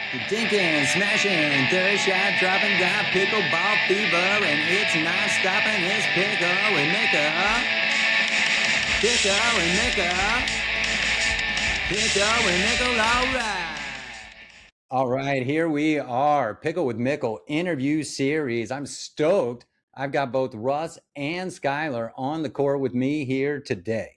Dinking, smashing, third shot, dropping, got pickleball fever, and it's not stopping. It's Pickle and Mickle. Pickle and Mickle. Pickle and Mickle, all right. All right, here we are, Pickle with Mickle interview series. I'm stoked. I've got both Russ and Skylar on the court with me here today.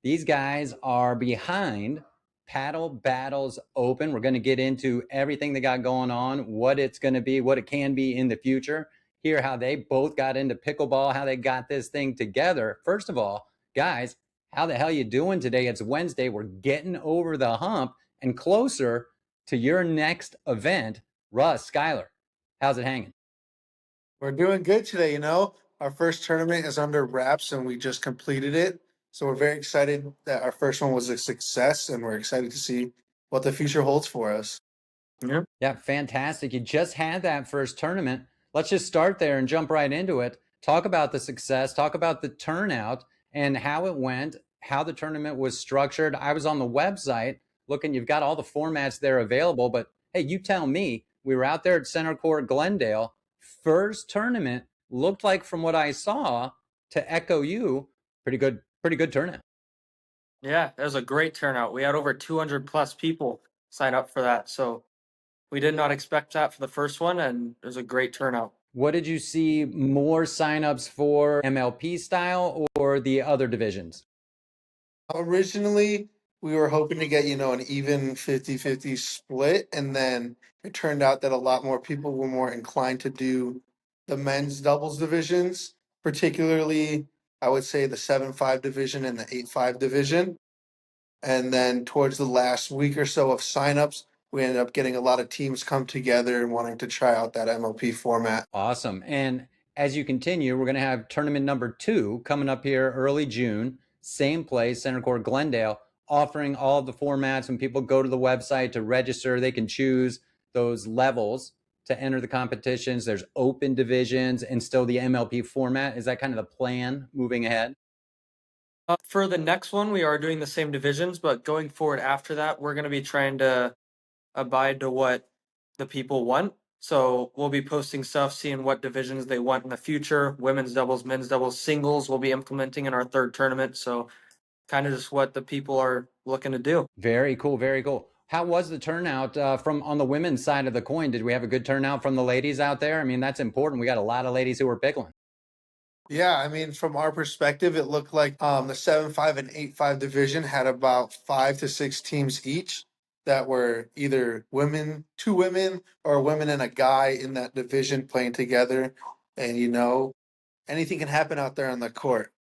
These guys are behind Paddle Battles Open. We're going to get into everything they got going on, what it's going to be, what it can be in the future, hear how they both got into pickleball, how they got this thing together. First of all, guys, how the hell you doing today? It's Wednesday. We're getting over the hump and closer to your next event. Russ, Skylar, how's it hanging? We're doing good today. Our first tournament is under wraps and we just completed it. So we're very excited that our first one was a success and we're excited to see what the future holds for us. Yeah, fantastic. You just had that first tournament. Let's just start there and jump right into it. Talk about the success, talk about the turnout and how it went, how the tournament was structured. I was on the website looking, you've got all the formats there available, but hey, you tell me. We were out there at Center Court Glendale. First tournament looked like, from what I saw, to echo you, pretty good turnout. Yeah, that was a great turnout. We had over 200 plus people sign up for that. So we did not expect that for the first one, and it was a great turnout. What did you see more signups for, MLP style or the other divisions? Originally, we were hoping to get, an even 50-50 split. And then it turned out that a lot more people were more inclined to do the men's doubles divisions, particularly, I would say, the 7-5 division and the 8-5 division. And then towards the last week or so of signups, we ended up getting a lot of teams come together and wanting to try out that MLP format. Awesome. And as you continue, we're going to have tournament number 2 coming up here early June, same place, Center Court Glendale, offering all of the formats. When people go to the website to register, they can choose those levels to enter the competitions. There's open divisions and still the MLP format. Is that kind of the plan moving ahead? For the next one, we are doing the same divisions, but going forward after that, we're going to be trying to abide to what the people want. So we'll be posting stuff, seeing what divisions they want in the future. Women's doubles, men's doubles, singles we'll be implementing in our third tournament. So kind of just what the people are looking to do. Very cool. Very cool. How was the turnout from on the women's side of the coin? Did we have a good turnout from the ladies out there? I mean, that's important. We got a lot of ladies who were pickling. Yeah, I mean, from our perspective, it looked like the 7-5 and 8-5 division had about 5 to 6 teams each that were either women, 2 women, or women and a guy in that division playing together. And anything can happen out there on the court,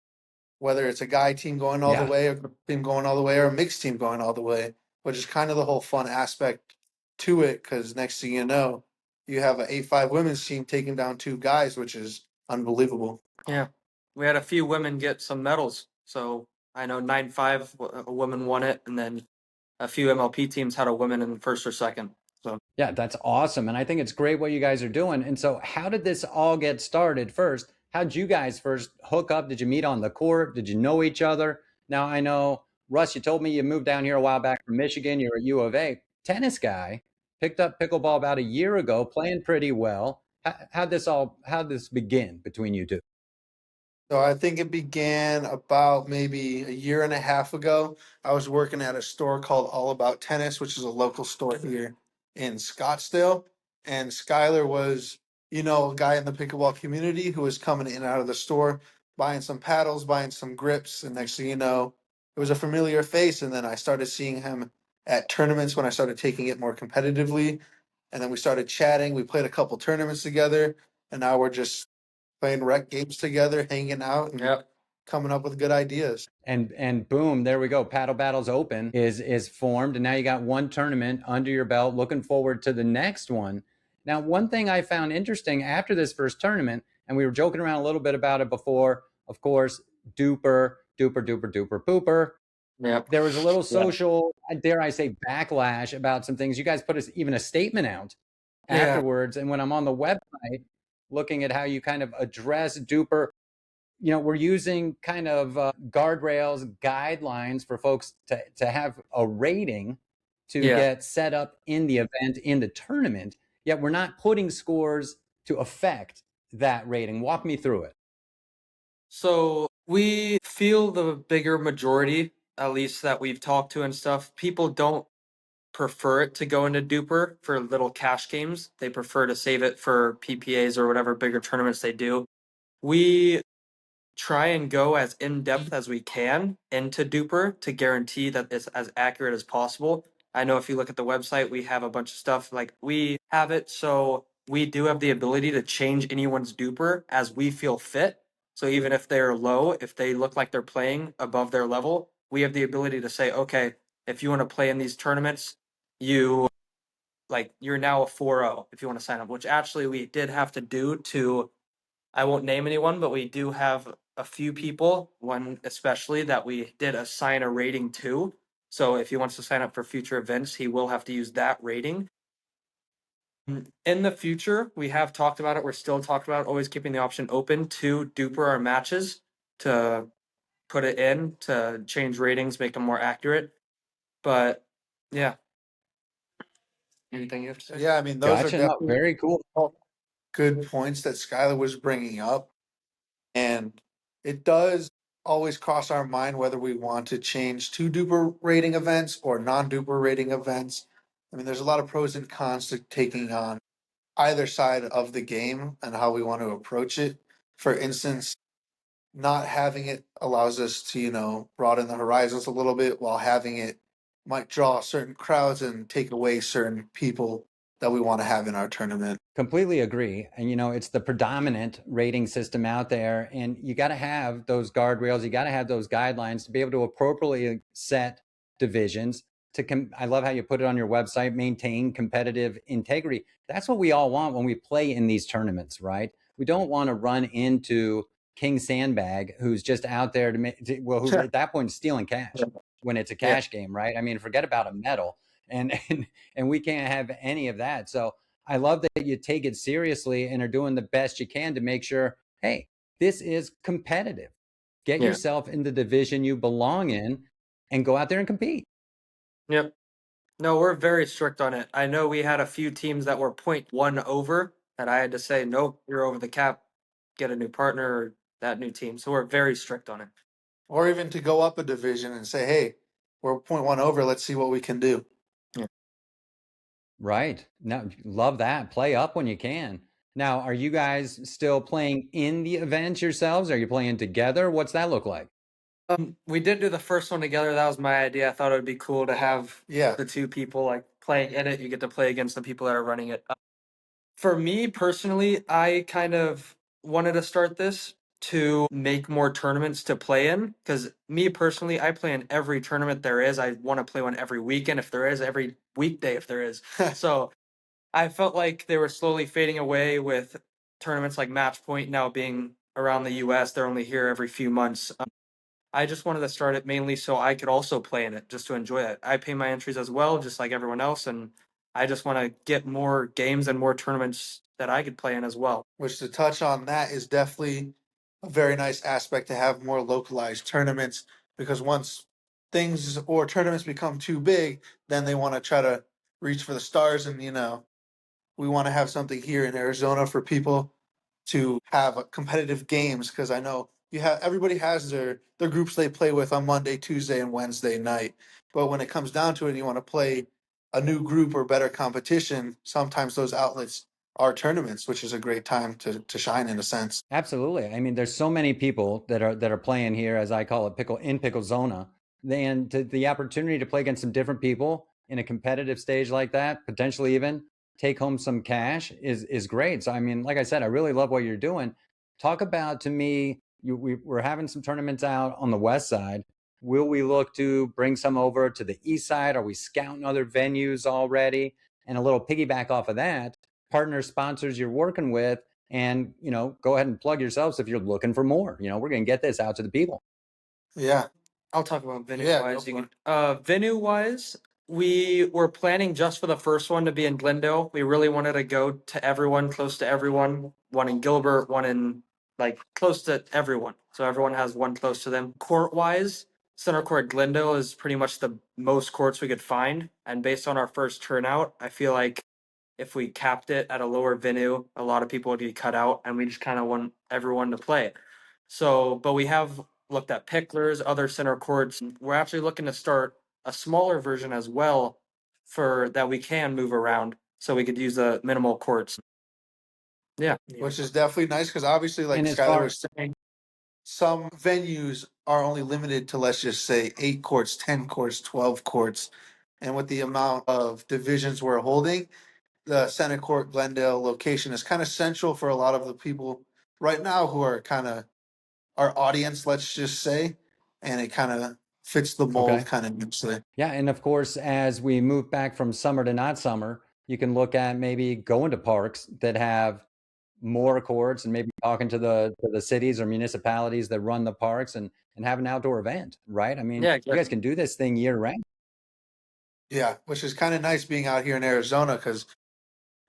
whether it's a guy team going all the Yeah. way, or a team going all the way, or a mixed team going all the way, which is kind of the whole fun aspect to it. Because next thing you know, you have an 8-5 women's team taking down 2 guys, which is unbelievable. Yeah, we had a few women get some medals. So I know 9-5, a woman won it, and then a few MLP teams had a woman in first or second. So Yeah, that's awesome. And I think it's great what you guys are doing. And so, how did this all get started first? How'd you guys first hook up? Did you meet on the court? Did you know each other? Now, I know, Russ, you told me you moved down here a while back from Michigan. You're a U of A tennis guy, picked up pickleball about a year ago, playing pretty well. How'd this begin between you two? So I think it began about maybe a year and a half ago. I was working at a store called All About Tennis, which is a local store here in Scottsdale. And Skylar was, a guy in the pickleball community who was coming in and out of the store, buying some paddles, buying some grips. And next thing you know, it was a familiar face. And then I started seeing him at tournaments when I started taking it more competitively. And then we started chatting. We played a couple tournaments together. And now we're just playing rec games together, hanging out, and yeah, coming up with good ideas. And boom, there we go. Paddle Battles Open is formed, and now you got one tournament under your belt. Looking forward to the next one. Now, one thing I found interesting after this first tournament, and we were joking around a little bit about it before, of course, duper, duper, duper, duper, pooper. yeah. There was a little social, dare I say, backlash about some things. You guys put even a statement out afterwards, and when I'm on the website looking at how you kind of address duper, we're using kind of guardrails, guidelines for folks to have a rating to get set up in the event, in the tournament, yet we're not putting scores to affect that rating. Walk me through it. So we feel the bigger majority, at least that we've talked to and stuff, people don't prefer it to go into duper for little cash games. They prefer to save it for PPAs or whatever bigger tournaments they do. We try and go as in depth as we can into duper to guarantee that it's as accurate as possible. I know if you look at the website, we have a bunch of stuff like we have it, so we do have the ability to change anyone's duper as we feel fit. So even if they're low, if they look like they're playing above their level, we have the ability to say, okay, if you want to play in these tournaments, you you're now a 4-0 if you want to sign up, which actually we did have to do to, I won't name anyone, but we do have a few people, one especially, that we did assign a rating to. So if he wants to sign up for future events, he will have to use that rating. In the future, we have talked about it. We're still talking about always keeping the option open to duper our matches, to put it in, to change ratings, make them more accurate. But yeah. Anything you have to say? Yeah, I mean, those are Gotcha. No, definitely very cool. good points that Skylar was bringing up. And it does always cross our mind whether we want to change to duper rating events or non duper rating events. I mean, there's a lot of pros and cons to taking on either side of the game and how we want to approach it. For instance, not having it allows us to, broaden the horizons a little bit, while having it might draw certain crowds and take away certain people that we want to have in our tournament. Completely agree. And, it's the predominant rating system out there. And you got to have those guardrails. You got to have those guidelines to be able to appropriately set divisions. I love how you put it on your website, maintain competitive integrity. That's what we all want when we play in these tournaments, right? We don't want to run into King Sandbag, who's just out there who's at that point stealing cash when it's a cash game, right? I mean, forget about a medal. And we can't have any of that. So I love that you take it seriously and are doing the best you can to make sure, hey, this is competitive. Get yourself in the division you belong in and go out there and compete. Yep. No, we're very strict on it. I know we had a few teams that were 0.1 over that I had to say, nope, you're over the cap, get a new partner or that new team. So we're very strict on it. Or even to go up a division and say, hey, we're point one over, let's see what we can do. Right. Now, love that. Play up when you can. Now, are you guys still playing in the events yourselves? Are you playing together? What's that look like? We did do the first one together. That was my idea. I thought it would be cool to have the two people playing in it. You get to play against the people that are running it. For me personally, I kind of wanted to start this to make more tournaments to play in, because me personally, I play in every tournament there is. I want to play one every weekend if there is, every weekday if there is. So I felt like they were slowly fading away with tournaments like Match Point now being around the US. They're only here every few months. I just wanted to start it mainly so I could also play in it, just to enjoy it. I pay my entries as well, just like everyone else, and I just want to get more games and more tournaments that I could play in as well. Which, to touch on that, is definitely a very nice aspect to have more localized tournaments, because once things or tournaments become too big, then they want to try to reach for the stars. And, we want to have something here in Arizona for people to have competitive games, because I know everybody has their groups they play with on Monday, Tuesday, and Wednesday night. But when it comes down to it, and you want to play a new group or better competition, sometimes those outlets are tournaments, which is a great time to shine in a sense. Absolutely. I mean, there's so many people that are playing here, as I call it, pickle zona. And the opportunity to play against some different people in a competitive stage like that, potentially even take home some cash is great. So I mean, like I said, I really love what you're doing. Talk about, to me, we're having some tournaments out on the west side. Will we look to bring some over to the east side? Are we scouting other venues already? And a little piggyback off of that, partner sponsors you're working with, and go ahead and plug yourselves if you're looking for more. We're going to get this out to the people. Yeah. I'll talk about venue Yeah, wise. go for it. Venue wise, we were planning just for the first one to be in Glendale. We really wanted to go to everyone, close to everyone. One in Gilbert, one in close to everyone. So everyone has one close to them. Court wise, center court Glendale is pretty much the most courts we could find. And based on our first turnout, I feel like if we capped it at a lower venue, a lot of people would get cut out, and we just kind of want everyone to play. So, but we have looked at picklers, other center courts. We're actually looking to start a smaller version as well for that we can move around, so we could use the minimal courts. Yeah. which is definitely nice because obviously, like And as Skylar far was saying, some venues are only limited to, let's just say, 8 courts, 10 courts, 12 courts, and with the amount of divisions we're holding, the Center Court Glendale location is kind of central for a lot of the people right now who are kind of our audience, let's just say, and it kind of fits the mold Okay. kind of nicely. Yeah, and of course, as we move back from summer to not summer, you can look at maybe going to parks that have more courts and maybe talking to the cities or municipalities that run the parks and have an outdoor event, right? I mean, Yeah, you guys exactly. can do this thing year round. Yeah, which is kind of nice being out here in Arizona because,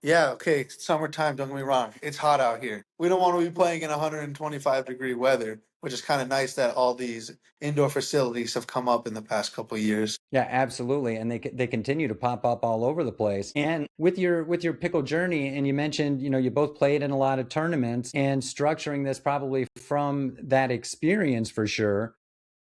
yeah, okay, it's summertime, don't get me wrong, it's hot out here. We don't want to be playing in 125-degree weather, which is kind of nice that all these indoor facilities have come up in the past couple of years. Yeah, absolutely, and they continue to pop up all over the place. And with your pickle journey, and you mentioned, you know, you both played in a lot of tournaments, and structuring this probably from that experience for sure.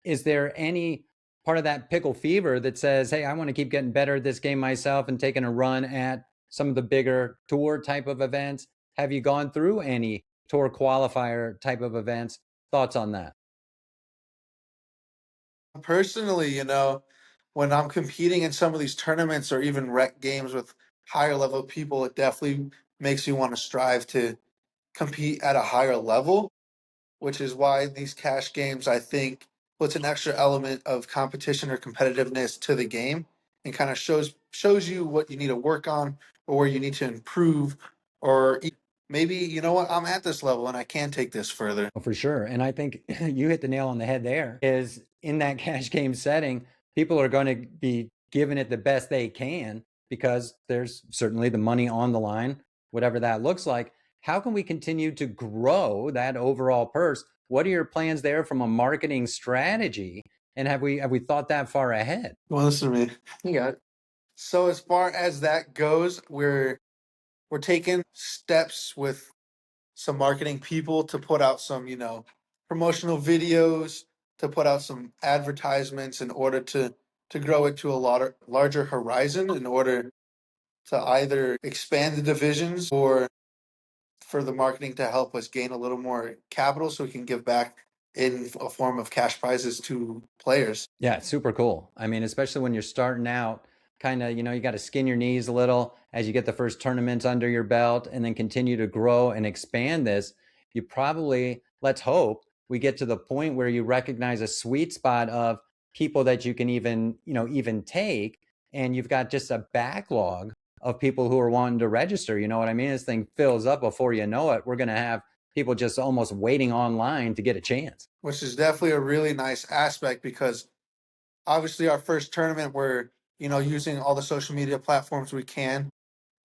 Is there any part of that pickle fever that says, hey, I want to keep getting better at this game myself and taking a run at some of the bigger tour type of events? Have you gone through any tour qualifier type of events? Thoughts on that? Personally, when I'm competing in some of these tournaments or even rec games with higher level people, it definitely makes you want to strive to compete at a higher level, which is why these cash games, I think, puts an extra element of competition or competitiveness to the game and kind of shows you what you need to work on or where you need to improve or maybe, you know what, I'm at this level and I can take this further. Oh, for sure. And I think you hit the nail on the head there is in that cash game setting, people are going to be giving it the best they can because there's certainly the money on the line, whatever that looks like. How can we continue to grow that overall purse? What are your plans there from a marketing strategy? And have we thought that far ahead? Well, listen to me. You got it. So as far as that goes, we're taking steps with some marketing people to put out some, promotional videos, to put out some advertisements in order to grow it to a lot larger horizon in order to either expand the divisions or for the marketing to help us gain a little more capital so we can give back in a form of cash prizes to players. Yeah, it's super cool. I mean, especially when you're starting out, kind of, you know, you got to skin your knees a little as you get the first tournaments under your belt and then continue to grow and expand this. You probably, let's hope, we get to the point where you recognize a sweet spot of people that you can even, you know, even take. And you've got just a backlog of people who are wanting to register. You know what I mean? This thing fills up before you know it. We're going to have people just almost waiting online to get a chance. Which is definitely a really nice aspect because obviously our first tournament we're using all the social media platforms we can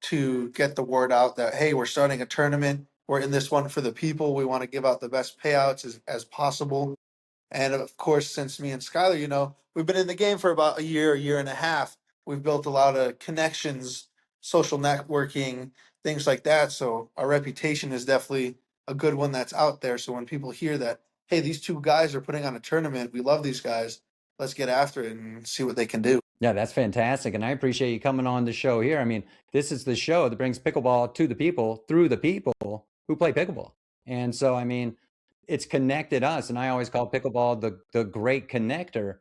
to get the word out that hey, we're starting a tournament, we're in this one for the people, we want to give out the best payouts as possible. And of course, since me and Skylar, we've been in the game for about a year and a half, we've built a lot of connections, social networking, things like that. So our reputation is definitely a good one that's out there. So when people hear that, hey, these two guys are putting on a tournament, we love these guys, let's get after it and see what they can do. Yeah, that's fantastic. And I appreciate you coming on the show here. I mean, this is the show that brings pickleball to the people through the people who play pickleball. And so, I mean, it's connected us. And I always call pickleball the great connector.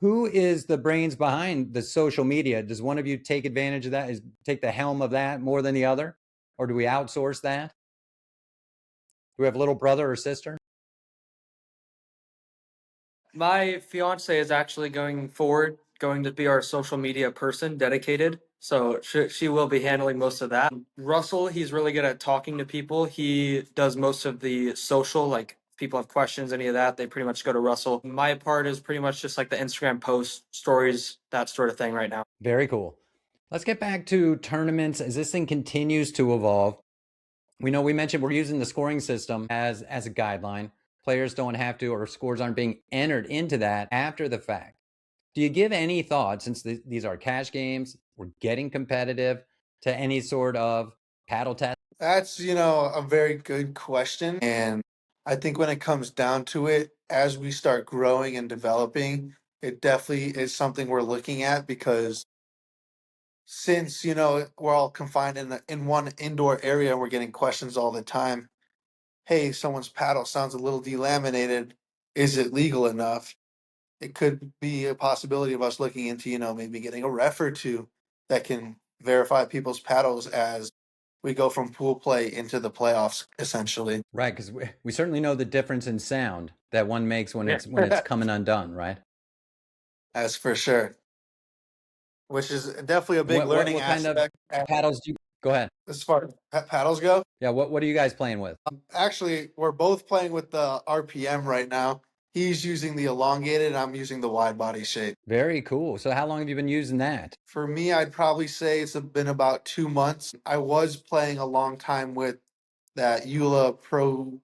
Who is the brains behind the social media? Does one of you take advantage of that? Is take the helm of that more than the other? Or do we outsource that? Do we have a little brother or sister? My fiance is actually going to be our social media person dedicated. So she will be handling most of that. Russell, he's really good at talking to people. He does most of the social, like if people have questions, any of that, they pretty much go to Russell. My part is pretty much just like the Instagram posts, stories, that sort of thing right now. Very cool. Let's get back to tournaments as this thing continues to evolve. We know we mentioned we're using the scoring system as a guideline. players don't have to, or scores aren't being entered into that after the fact. Do you give any thought, since these are cash games, we're getting competitive, to any sort of paddle test? That's, a very good question. And I think when it comes down to it, as we start growing and developing, it definitely is something we're looking at because since, we're all confined in one indoor area and we're getting questions all the time, hey, someone's paddle sounds a little delaminated. Is it legal enough? It could be a possibility of us looking into, maybe getting a ref or two that can verify people's paddles as we go from pool play into the playoffs, essentially. Right, because we certainly know the difference in sound that one makes when it's coming undone, right? As for sure, which is definitely a big What learning what kind of aspect paddles do you go ahead? as far as paddles go. Yeah, what are you guys playing with? Actually, we're both playing with the RPM right now. He's using the elongated, and I'm using the wide body shape. Very cool. So how long have you been using that? For me, I'd probably say it's been about 2 months. I was playing a long time with that Eula Pro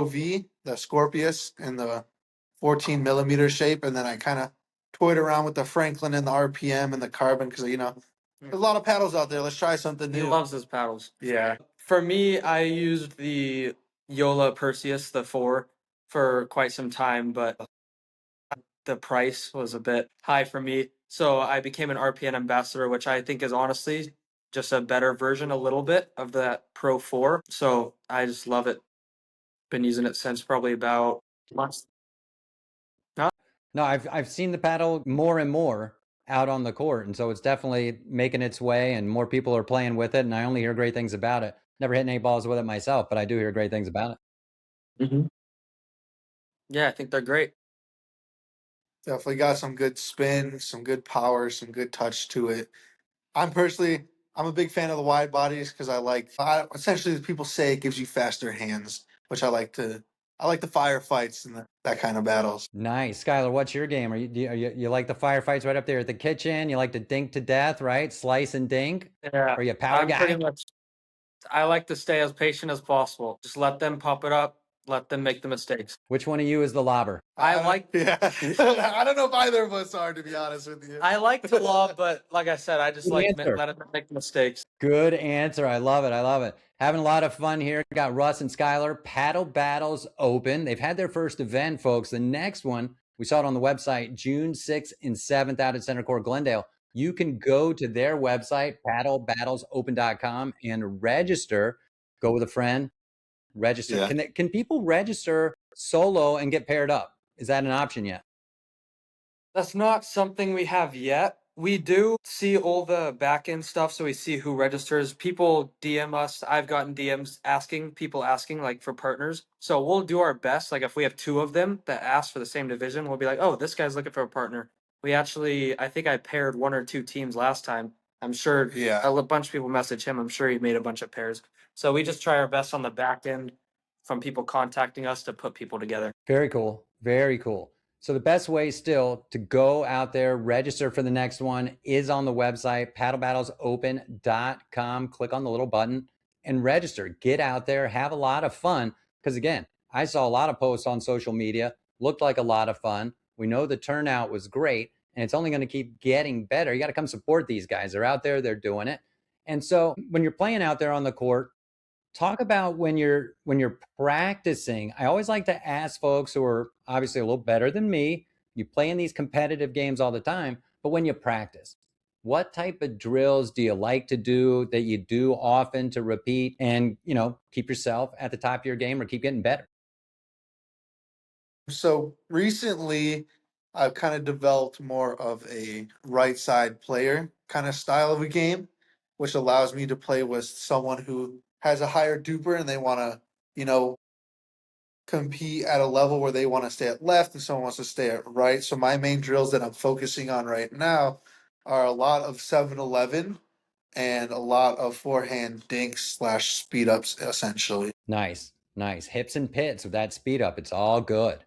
V, the Scorpius, in the 14 millimeter shape, and then I kind of toyed around with the Franklin and the RPM and the carbon because there's a lot of paddles out there. Let's try something He new. loves his paddles. Yeah. For me, I used the Yola Perseus, the 4, for quite some time, but the price was a bit high for me. So I became an RPN ambassador, which I think is honestly just a better version, a little bit, of that Pro 4. So I just love it. Been using it since probably about months. No, I've seen the paddle more and more out on the court, and so it's definitely making its way, and more people are playing with it. And I only hear great things about it. Never hit any balls with it myself, but I do hear great things about it. Mm-hmm. Yeah, I think they're great. Definitely got some good spin, some good power, some good touch to it. I'm a big fan of the wide bodies because essentially people say it gives you faster hands, which I like the firefights and that kind of battles. Nice, Skylar. What's your game? You like the firefights right up there at the kitchen? You like to dink to death, right? Slice and dink. Yeah, Are you a power I'm pretty guy? much. I like to stay as patient as possible. Just let them pop it up. Let them make the mistakes. Which one of you is the lobber? I like. Yeah. I don't know if either of us are, to be honest with you. I like to lob, but like I said, I just Good like answer. let them make mistakes. Good answer. I love it. I love it. Having a lot of fun here. Got Russ and Skylar. Paddle Battles Open. They've had their first event, folks. The next one, we saw it on the website, June 6th and 7th out at Center Court, Glendale. You can go to their website, paddlebattlesopen.com, and register. Go with a friend, register. Yeah. Can people register solo and get paired up? Is that an option yet? That's not something we have yet. We do see all the back end stuff, so we see who registers. People DM us. I've gotten DMs people asking like for partners. So we'll do our best. Like if we have 2 of them that ask for the same division, we'll be like, oh, this guy's looking for a partner. I think I paired 1 or 2 teams last time. I'm sure Yeah. a bunch of people message him. I'm sure he made a bunch of pairs. So we just try our best on the back end from people contacting us to put people together. Very cool. Very cool. So the best way still to go out there, register for the next one is on the website, paddlebattlesopen.com. Click on the little button and register. Get out there, have a lot of fun. Because again, I saw a lot of posts on social media, looked like a lot of fun. We know the turnout was great, and it's only going to keep getting better. You got to come support these guys. They're out there, they're doing it. And so when you're playing out there on the court, talk about when you're practicing. I always like to ask folks who are obviously a little better than me. You play in these competitive games all the time, but when you practice, what type of drills do you like to do that you do often to repeat and, keep yourself at the top of your game or keep getting better? So recently, I've kind of developed more of a right side player kind of style of a game, which allows me to play with someone who has a higher duper and they want to, compete at a level where they want to stay at left and someone wants to stay at right. So my main drills that I'm focusing on right now are a lot of 7-Eleven and a lot of forehand dinks slash speed ups, essentially. Nice, nice. Hips and pits with that speed up. It's all good.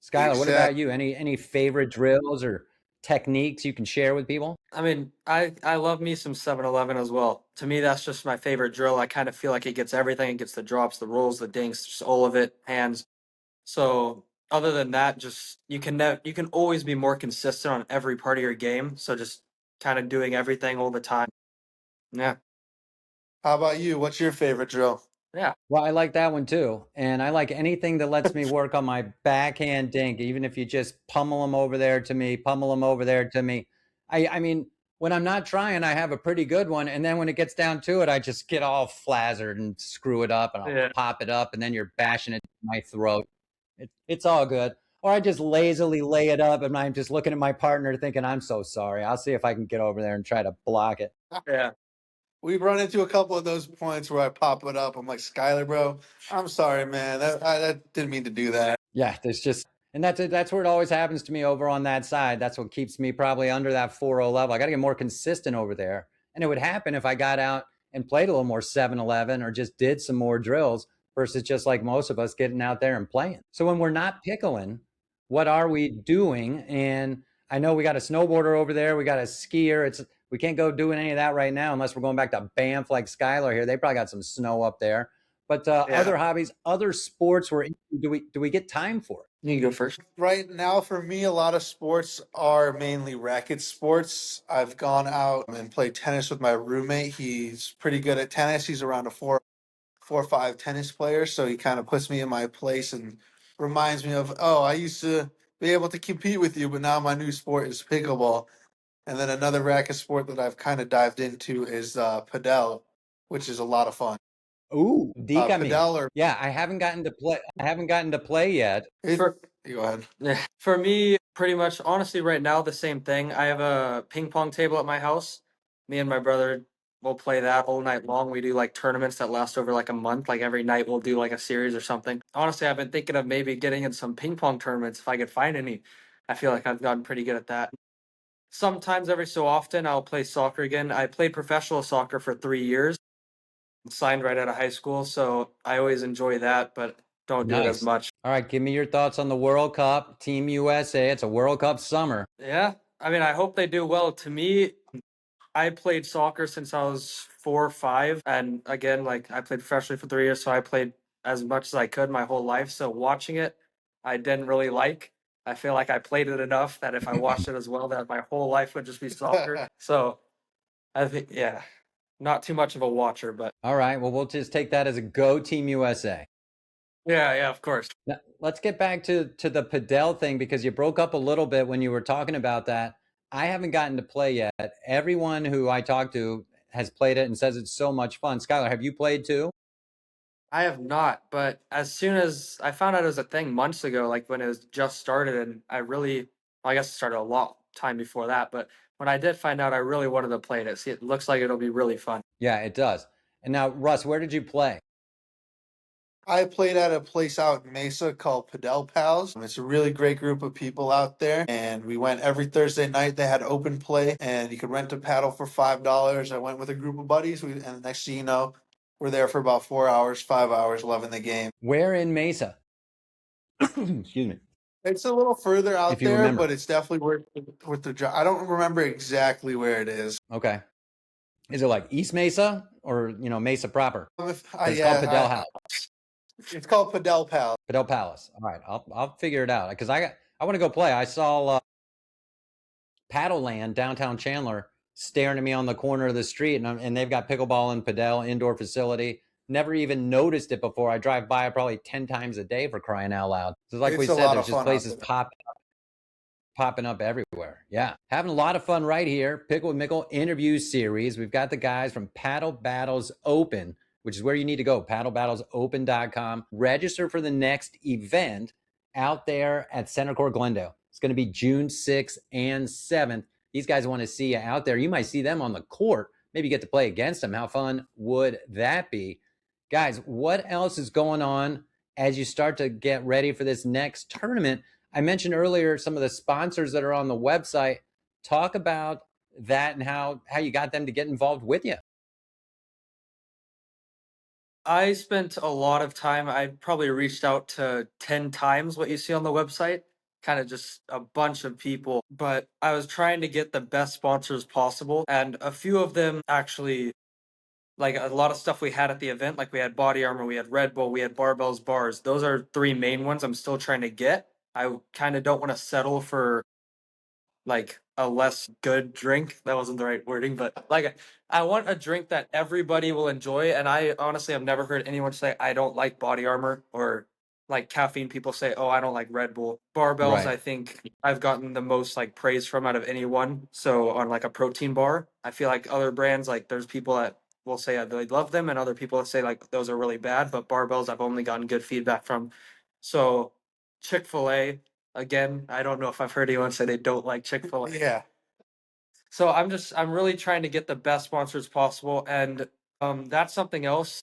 Skylar, what about Exactly. you? Any favorite drills or techniques you can share with people? I mean, I love me some 7-Eleven as well. To me, that's just my favorite drill. I kind of feel like it gets everything. It gets the drops, the rolls, the dinks, just all of it, hands. So other than that, just you can always be more consistent on every part of your game. So just kind of doing everything all the time. Yeah. How about you? What's your favorite drill? Yeah. Well, I like that one too. And I like anything that lets me work on my backhand dink, even if you just pummel them over there to me, pummel them over there to me. I mean, when I'm not trying, I have a pretty good one. And then when it gets down to it, I just get all flazzard and screw it up and I'll Yeah. pop it up and then you're bashing it in my throat. It's all good. Or I just lazily lay it up and I'm just looking at my partner thinking, I'm so sorry. I'll see if I can get over there and try to block it. Yeah. We've run into a couple of those points where I pop it up. I'm like, Skylar, bro, I'm sorry, man. That didn't mean to do that. Yeah, there's just, and that's where it always happens to me over on that side. That's what keeps me probably under that 4-0 level. I got to get more consistent over there. And it would happen if I got out and played a little more 7-11 or just did some more drills versus just like most of us getting out there and playing. So when we're not pickling, what are we doing? And I know we got a snowboarder over there, we got a skier. We can't go doing any of that right now unless we're going back to Banff like Skylar here. They probably got some snow up there. But Yeah. other hobbies, other sports, do we get time for it? You can go first. Right now, for me, a lot of sports are mainly racket sports. I've gone out and played tennis with my roommate. He's pretty good at tennis. He's around a 4 or 5 tennis player, so he kind of puts me in my place and reminds me of, oh, I used to be able to compete with you, but now my new sport is pickleball. And then another racket sport that I've kind of dived into is padel, which is a lot of fun. Ooh, dígame. Padel or Yeah, I haven't gotten to play. I haven't gotten to play yet. For you go ahead. Yeah. For me, pretty much, honestly, right now, the same thing. I have a ping pong table at my house. Me and my brother will play that all night long. We do like tournaments that last over like a month. Like every night, we'll do like a series or something. Honestly, I've been thinking of maybe getting in some ping pong tournaments if I could find any. I feel like I've gotten pretty good at that. Sometimes, every so often, I'll play soccer again. I played professional soccer for 3 years, signed right out of high school. So I always enjoy that, but don't do it as Nice. much. All right, give me your thoughts on the World Cup, Team USA. It's a World Cup summer. Yeah. I mean, I hope they do well. To me, I played soccer since I was 4 or 5, and again, like I played professionally for 3 years, so I played as much as I could my whole life. So watching it, I didn't really like. I feel like I played it enough that if I watched it as well, that my whole life would just be soccer. So I think, yeah, not too much of a watcher, but All right, well, we'll just take that as a go, Team USA. yeah, of course. Now, let's get back to the padel thing because you broke up a little bit when you were talking about that. I haven't gotten to play yet. Everyone who I talk to has played it and says it's so much fun. Skylar, have you played too? I have not, but as soon as I found out it was a thing months ago, like when it was just started, and well, I guess it started a lot time before that, but when I did find out, I really wanted to play it. See, it looks like it'll be really fun. Yeah, it does. And now, Russ, where did you play? I played at a place out in Mesa called Padel Pals. It's a really great group of people out there, and we went every Thursday night. They had open play, and you could rent a paddle for $5. I went with a group of buddies, and next thing you know, we're there for about 4 hours, 5 hours, loving the game. Where in Mesa? Excuse me. It's a little further out If you there, remember. but it's definitely worth the job. I don't remember exactly where it is. Okay. Is it like East Mesa or, Mesa proper? But it's Yeah, called Padel House. it's called Padel Pals. Padel Palace. All right, I'll figure it out because I want to go play. I saw Paddle Land downtown Chandler staring at me on the corner of the street, and they've got pickleball and padel indoor facility. Never even noticed it before. I drive by it probably 10 times a day for crying out loud. So like we It's a said, lot there's of just fun places out there. popping up everywhere. Yeah. Having a lot of fun right here. Pickle with Mickle interview series. We've got the guys from Paddle Battles Open, which is where you need to go, paddlebattlesopen.com. Register for the next event out there at Center Court Glendale. It's going to be June 6th and 7th. These guys want to see you out there. You might see them on the court, maybe get to play against them. How fun would that be? Guys, what else is going on as you start to get ready for this next tournament? I mentioned earlier some of the sponsors that are on the website. Talk about that and how you got them to get involved with you. I spent a lot of time. I probably reached out to 10 times what you see on the website, kind of just a bunch of people. But I was trying to get the best sponsors possible, and a few of them actually like a lot of stuff we had at the event, like we had body armor, we had Red Bull, we had barbells, bars. Those are three main ones I'm still trying to get. I kind of don't want to settle for like a less good drink. That wasn't the right wording, but like I want a drink that everybody will enjoy. And I honestly have never heard anyone say I don't like body armor or like caffeine. People say, oh, I don't like Red Bull. Barbells, Right. I think I've gotten the most like praise from out of anyone. So on like a protein bar, I feel like other brands, like there's people that will say I really love them and other people that say like those are really bad, but barbells I've only gotten good feedback from. So Chick-fil-A, again, I don't know if I've heard anyone say they don't like Chick-fil-A. Yeah. So I'm really trying to get the best sponsors possible, and that's something else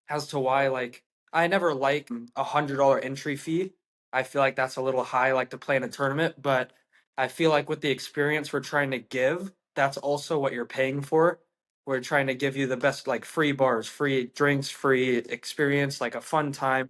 as to why like I never like $100 entry fee. I feel like that's a little high, like to play in a tournament, but I feel like with the experience we're trying to give, that's also what you're paying for. We're trying to give you the best like free bars, free drinks, free experience, like a fun time.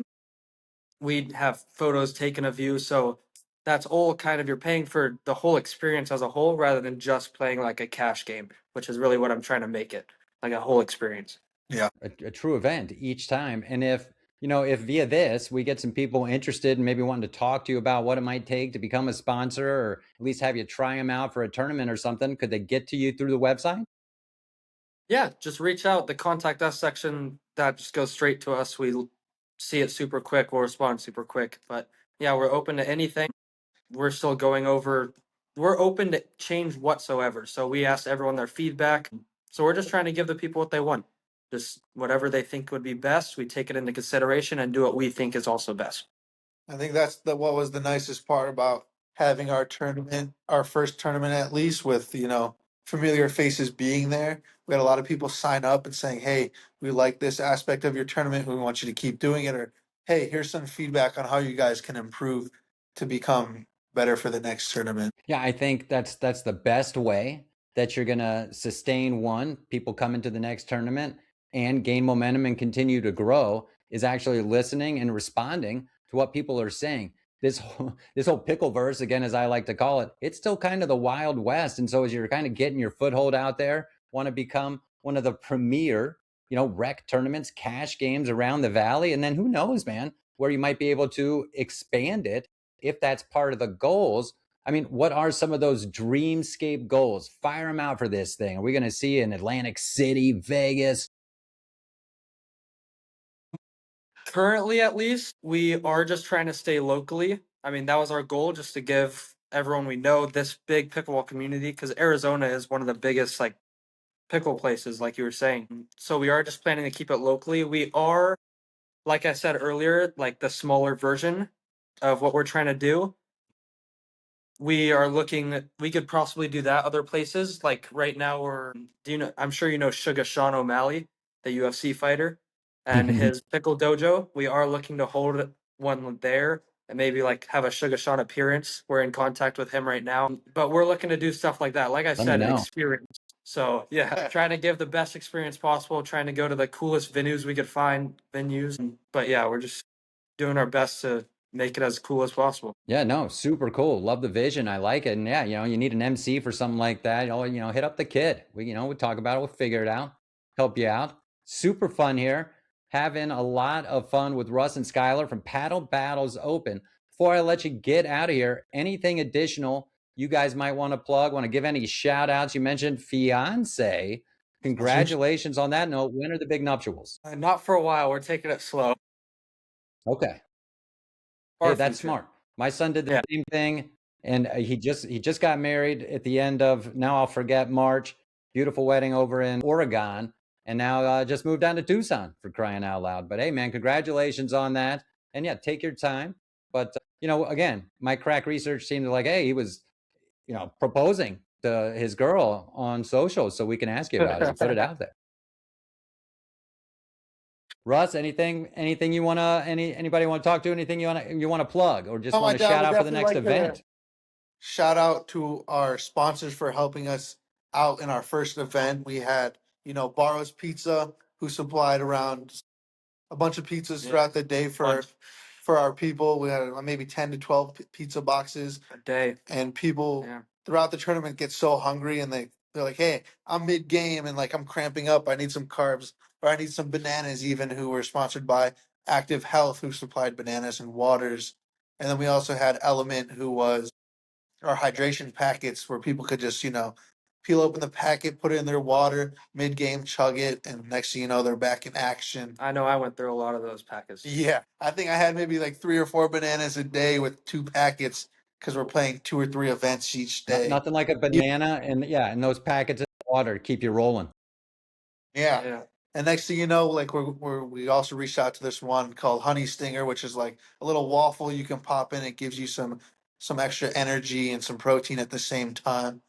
We'd have photos taken of you. So that's all kind of you're paying for the whole experience as a whole rather than just playing like a cash game, which is really what I'm trying to make it like a whole experience. Yeah. A true event each time. And if, if via this we get some people interested and maybe wanting to talk to you about what it might take to become a sponsor or at least have you try them out for a tournament or something, could they get to you through the website? Yeah, just reach out. The contact us section that just goes straight to us. We see it super quick. We'll respond super quick. But yeah, we're open to anything. We're still going over. We're open to change whatsoever. So we asked everyone their feedback. So we're just trying to give the people what they want. Just whatever they think would be best, we take it into consideration and do what we think is also best. I think that's what was the nicest part about having our tournament, our first tournament at least, with familiar faces being there. We had a lot of people sign up and saying, "Hey, we like this aspect of your tournament. We want you to keep doing it." Or, "Hey, here's some feedback on how you guys can improve to become better for the next tournament." Yeah, I think that's the best way that you're going to sustain one, people come into the next tournament and gain momentum and continue to grow is actually listening and responding to what people are saying. This whole pickle verse, again, as I like to call it, it's still kind of the Wild West. And so as you're kind of getting your foothold out there, want to become one of the premier, rec tournaments, cash games around the valley. And then who knows, man, where you might be able to expand it if that's part of the goals. I mean, what are some of those dreamscape goals? Fire them out for this thing. Are we going to see in Atlantic City, Vegas? Currently, at least, we are just trying to stay locally. I mean, that was our goal, just to give everyone we know this big pickleball community, because Arizona is one of the biggest like pickle places, like you were saying. So we are just planning to keep it locally. We are, like I said earlier, like the smaller version of what we're trying to do. We are looking. We could possibly do that other places. Like right now, we're. Do you know? I'm sure you know Sugar Sean O'Malley, the UFC fighter, and his pickle dojo. We are looking to hold one there and maybe like have a Sugar Sean appearance. We're in contact with him right now, but we're looking to do stuff like that. Like I Let me said, know. experience. So yeah, trying to give the best experience possible. Trying to go to the coolest venues we could find. But yeah, we're just doing our best to make it as cool as possible. Yeah, no, super cool. Love the vision. I like it. And yeah, you need an MC for something like that. Oh, hit up the kid. We talk about it. We'll figure it out. Help you out. Super fun here. Having a lot of fun with Russ and Skylar from Paddle Battles Open. Before I let you get out of here, anything additional you guys might want to plug? Want to give any shout outs? You mentioned fiance. Congratulations on that note. When are the big nuptials? Not for a while. We're taking it slow. Okay. Hey, Our that's future. smart. My son did the Yeah. same thing, and he just got married at the end of, now I'll forget, March. Beautiful wedding over in Oregon, and now just moved down to Tucson, for crying out loud. But hey, man, congratulations on that. And yeah, take your time. But again, my crack research seemed like, hey, he was proposing to his girl on social, so we can ask you about it. He put it out there. Russ, anything you wanna anybody want to talk to? Anything you wanna plug, or just Oh my want to God, shout we out for the definitely next like to event? shout out to our sponsors for helping us out in our first event. We had, Barrow's Pizza, who supplied around a bunch of pizzas Yeah, throughout the day bunch. for our people. We had maybe 10 to 12 pizza boxes, A day. and people Yeah. throughout the tournament get so hungry and they they're like, hey, I'm mid game and like I'm cramping up. I need some carbs, or I need some bananas. Even who were sponsored by Active Health, who supplied bananas and waters. And then we also had Element, who was our hydration packets, where people could just peel open the packet, put it in their water, mid game, chug it, and next thing you know, they're back in action. I know I went through a lot of those packets. Yeah, I think I had maybe like 3 or 4 bananas a day with 2 packets because we're playing 2 or 3 events each day. Nothing like a banana and those packets of water to keep you rolling. Yeah. Yeah. And next thing you know, like we also reached out to this one called Honey Stinger, which is like a little waffle you can pop in. It gives you some extra energy and some protein at the same time.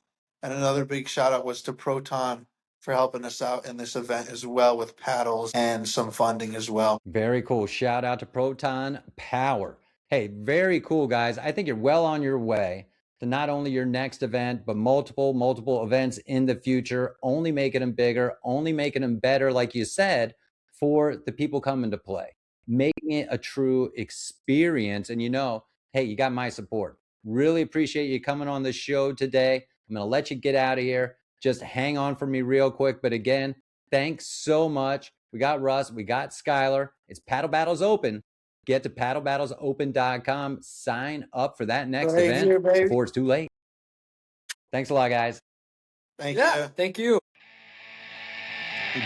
And another big shout out was to Proton for helping us out in this event as well with paddles and some funding as well. Very cool. Shout out to Proton Power. Hey, very cool, guys. I think you're well on your way to not only your next event, but multiple events in the future, only making them bigger, only making them better, like you said, for the people coming to play, making it a true experience. And hey, you got my support. Really appreciate you coming on the show today. I'm going to let you get out of here. Just hang on for me real quick. But again, thanks so much. We got Russ, we got Skylar. It's Paddle Battles Open. Get to paddlebattlesopen.com. Sign up for that next event before it's too late. Thanks a lot, guys. Thank you. Thank you.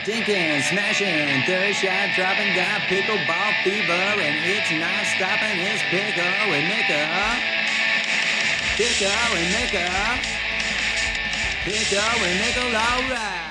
Dinking, smashing, third shot, dropping, got pickleball fever, and it's not stopping. It's Pickle and Mickle. Pickle and Mickle. Pickle and Mickle, all right.